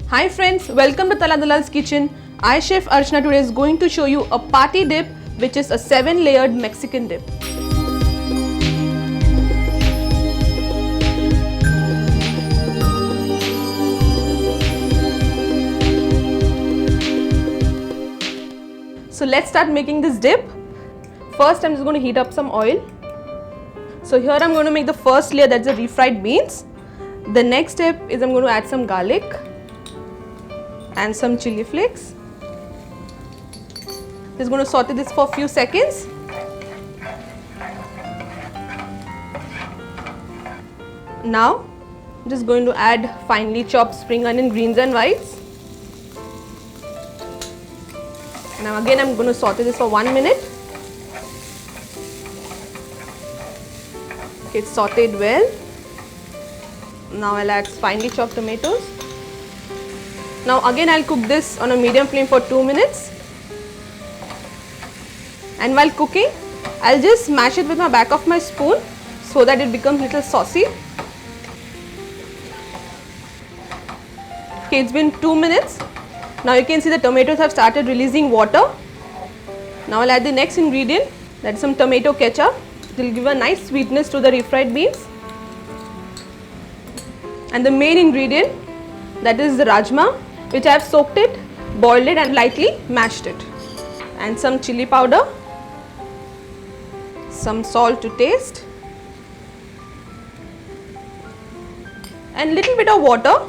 Hi friends, welcome to Tarla Dalal's kitchen. I Chef Archana today is going to show you a party dip which is a 7-layered Mexican dip. So let's start making this dip. First I'm just going to heat up some oil. So here I'm going to make the first layer, that's the refried beans. The next step is I'm going to add some garlic and some chili flakes. Just going to saute this for a few seconds. Now I'm just going to add finely chopped spring onion, greens and whites. Now again I'm going to saute this for 1 minute. Okay, it's sauteed well. Now I'll add finely chopped tomatoes. Now again I'll cook this on a medium flame for 2 minutes. And while cooking, I'll just mash it with my back of my spoon so that it becomes a little saucy. Okay, it's been 2 minutes. Now you can see the tomatoes have started releasing water. Now I'll add the next ingredient, that's some tomato ketchup. It will give a nice sweetness to the refried beans. And the main ingredient, that is the rajma, which I have soaked it, boiled it and lightly mashed it. And some chili powder, some salt to taste, and little bit of water.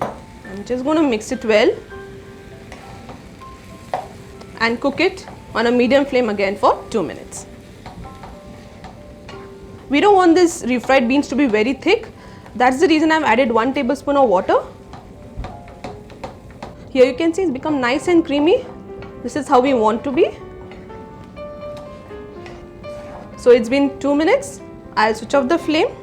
I'm just going to mix it well and cook it on a medium flame again for 2 minutes. We don't want this refried beans to be very thick. That's the reason I've added 1 tablespoon of water. Here you can see it's become nice and creamy. This is how we want to be. So it's been 2 minutes. I'll switch off the flame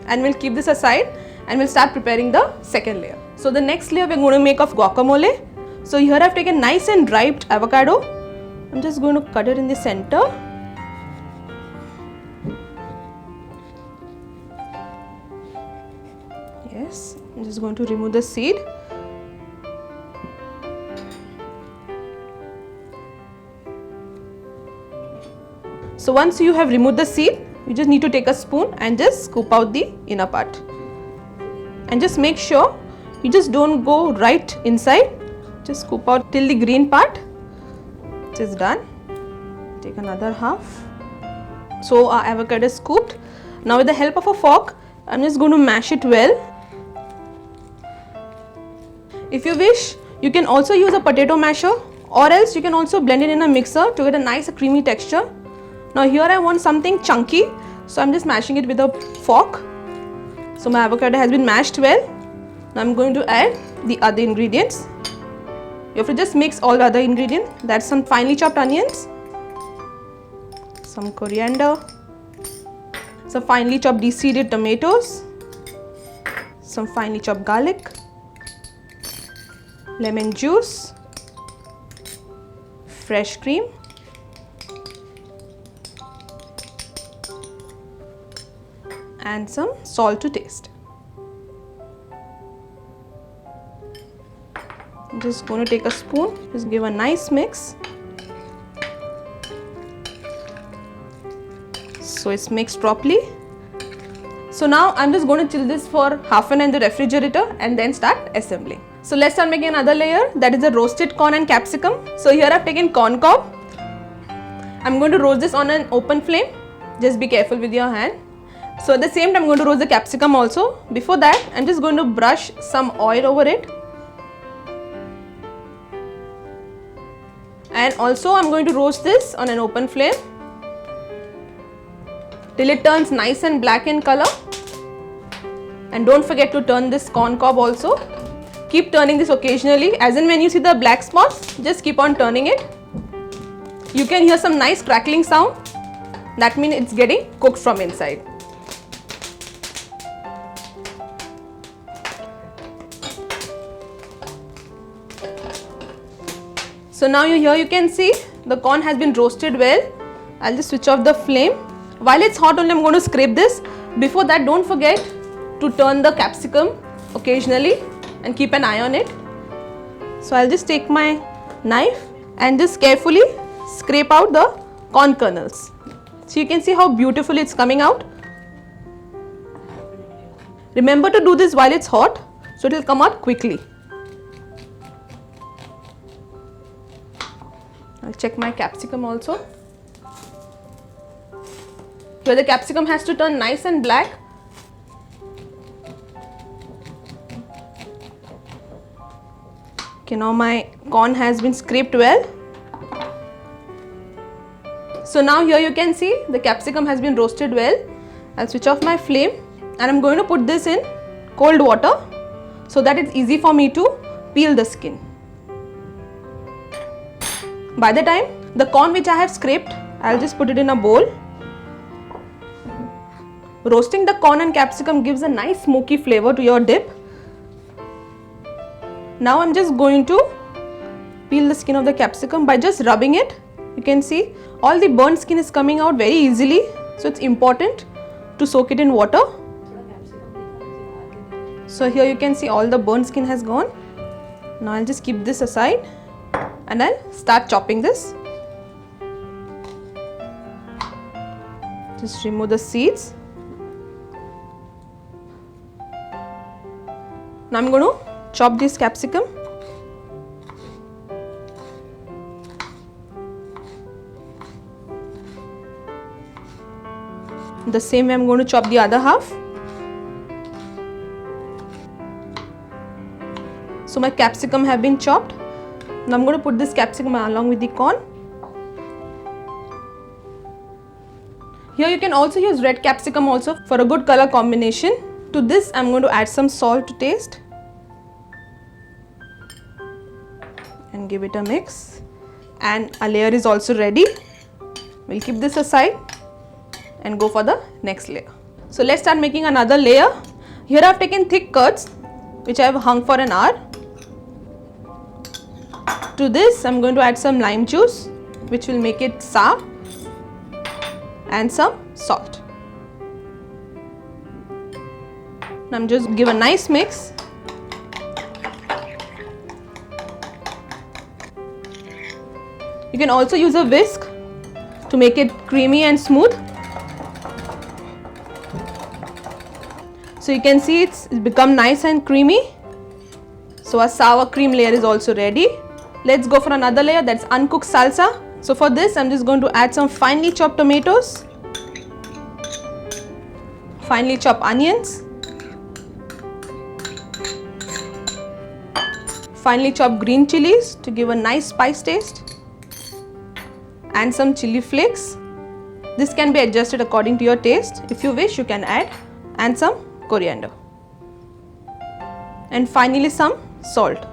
and we'll keep this aside and we'll start preparing the second layer. So the next layer we're going to make of guacamole. So here I've taken nice and ripe avocado. I'm just going to cut it in the center. Yes, I'm just going to remove the seed. So once you have removed the seed, you just need to take a spoon and just scoop out the inner part. And just make sure you just don't go right inside. Just scoop out till the green part. It is done. Take another half. So our avocado is scooped. Now with the help of a fork, I'm just going to mash it well. If you wish, you can also use a potato masher, or else you can also blend it in a mixer to get a nice creamy texture. Now here I want something chunky, so I'm just mashing it with a fork. So my avocado has been mashed well. Now I'm going to add the other ingredients. You have to just mix all the other ingredients. That's some finely chopped onions, some coriander, some finely chopped de-seeded tomatoes, some finely chopped garlic, lemon juice, fresh cream, and some salt to taste. I'm just going to take a spoon, just give a nice mix. So it's mixed properly. So now I'm just going to chill this for half an hour in the refrigerator and then start assembling. So let's start making another layer, that is the roasted corn and capsicum. So here I've taken corn cob. I'm going to roast this on an open flame. Just be careful with your hand. So at the same time I'm going to roast the capsicum also. Before that I'm just going to brush some oil over it. And also I'm going to roast this on an open flame till it turns nice and black in color. And don't forget to turn this corn cob also. Keep turning this occasionally, as in when you see the black spots, just keep on turning it. You can hear some nice crackling sound. That means it's getting cooked from inside. So now here you can see the corn has been roasted well. I'll just switch off the flame. While it's hot only I'm going to scrape this. Before that, don't forget to turn the capsicum occasionally and keep an eye on it. So I'll just take my knife and just carefully scrape out the corn kernels. So you can see how beautifully it's coming out. Remember to do this while it's hot, so it will come out quickly. I'll check my capsicum also. Here the capsicum has to turn nice and black. Okay, now my corn has been scraped well. So now here you can see the capsicum has been roasted well. I'll switch off my flame and I'm going to put this in cold water so that it's easy for me to peel the skin. By the time the corn which I have scraped, I'll just put it in a bowl. Roasting the corn and capsicum gives a nice smoky flavor to your dip. Now I'm just going to peel the skin of the capsicum by just rubbing it. You can see all the burnt skin is coming out very easily, so it's important to soak it in water. So here you can see all the burnt skin has gone. Now I'll just keep this aside and I'll start chopping this. Just remove the seeds. Now I'm going to chop this capsicum. The same way I'm going to chop the other half. So my capsicum have been chopped. Now I'm going to put this capsicum along with the corn. Here you can also use red capsicum also for a good color combination. To this I'm going to add some salt to taste and give it a mix, and a layer is also ready. We'll keep this aside and go for the next layer. So let's start making another layer. Here I've taken thick curds which I have hung for an hour. To this I'm going to add some lime juice which will make it sour and some salt. Now I'm just give a nice mix. You can also use a whisk to make it creamy and smooth. So you can see it's become nice and creamy. So a sour cream layer is also ready. Let's go for another layer, that's uncooked salsa. So for this I'm just going to add some finely chopped tomatoes, finely chopped onions, finely chopped green chilies to give a nice spice taste, and some chili flakes. This can be adjusted according to your taste. If you wish, you can add, and some coriander, and finally some salt.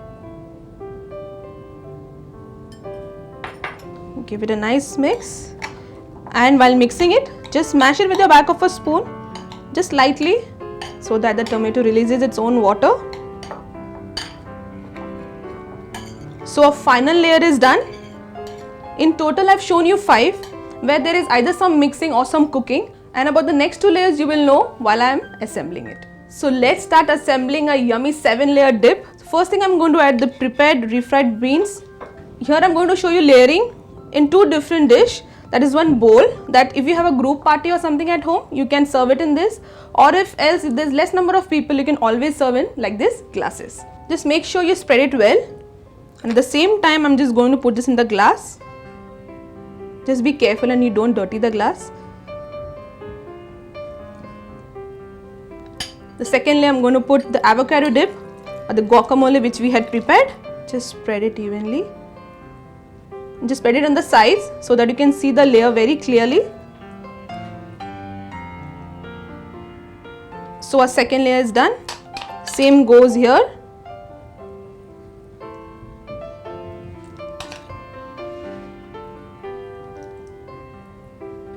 Give it a nice mix, and while mixing it, just mash it with the back of a spoon, just lightly, so that the tomato releases its own water. So a final layer is done. In total I've shown you 5, where there is either some mixing or some cooking, and about the next 2 layers you will know while I am assembling it. So let's start assembling a yummy 7-layer dip. First thing I'm going to add the prepared refried beans. Here I'm going to show you layering in 2 different dishes. That is one bowl that if you have a group party or something at home, you can serve it in this, or if there's less number of people, you can always serve in like this glasses. Just make sure you spread it well, and at the same time I'm just going to put this in the glass. Just be careful and you don't dirty the glass. The second layer I'm going to put the avocado dip or the guacamole which we had prepared. Just spread it evenly. Just spread it on the sides so that you can see the layer very clearly. So our second layer is done. Same goes here.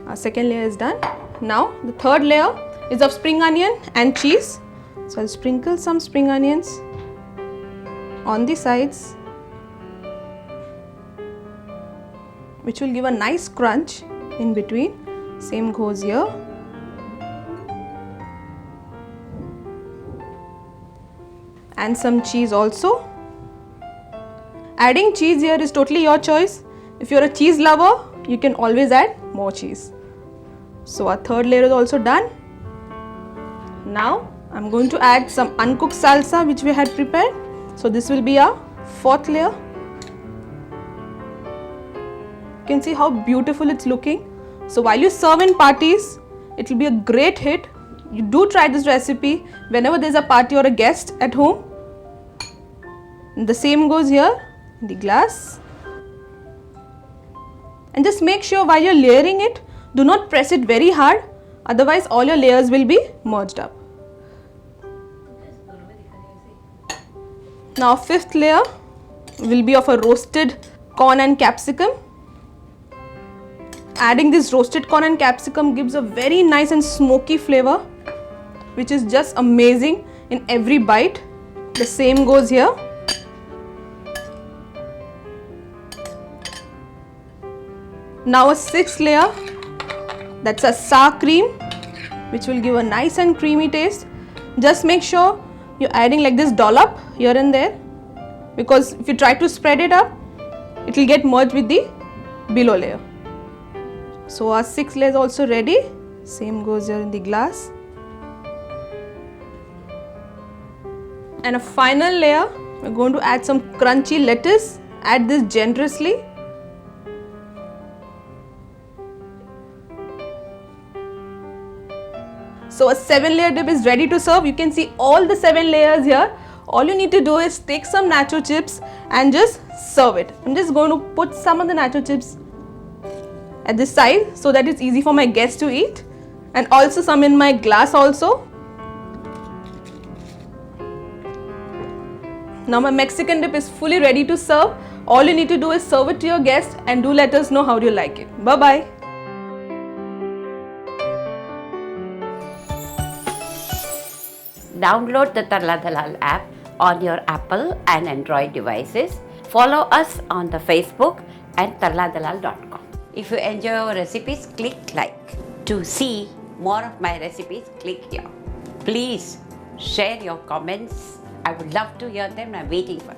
Our second layer is done. Now the third layer is of spring onion and cheese. So I'll sprinkle some spring onions on the sides, which will give a nice crunch in between. Same goes here. . and some cheese also. Adding cheese here is totally your choice. If you're a cheese lover, you can always add more cheese. So our third layer is also done. Now I'm going to add some uncooked salsa which we had prepared. So this will be our fourth layer. You can see how beautiful it's looking. So while you serve in parties, it will be a great hit. You do try this recipe whenever there's a party or a guest at home. And the same goes here in the glass. And just make sure while you're layering it, do not press it very hard, otherwise all your layers will be merged up. Now fifth layer will be of a roasted corn and capsicum. Adding this roasted corn and capsicum gives a very nice and smoky flavor, which is just amazing in every bite. The same goes here. Now a sixth layer, that's a sour cream, which will give a nice and creamy taste. Just make sure you're adding like this dollop here and there, because if you try to spread it up, it will get merged with the below layer. So our sixth layer is also ready. Same goes here in the glass. And a final layer, we're going to add some crunchy lettuce. Add this generously. So a 7-layer dip is ready to serve. You can see all the 7 layers here. All you need to do is take some nacho chips and just serve it. I'm just going to put some of the nacho chips at this side so that it's easy for my guests to eat, and also some in my glass also. Now my Mexican dip is fully ready to serve. All you need to do is serve it to your guests and do let us know how you like it. Bye bye. Download the Tarla Dalal app on your Apple and Android devices. Follow us on the Facebook and tarladalal.com. If you enjoy our recipes, click like. To see more of my recipes, click here. Please share your comments. I would love to hear them. I'm waiting for them.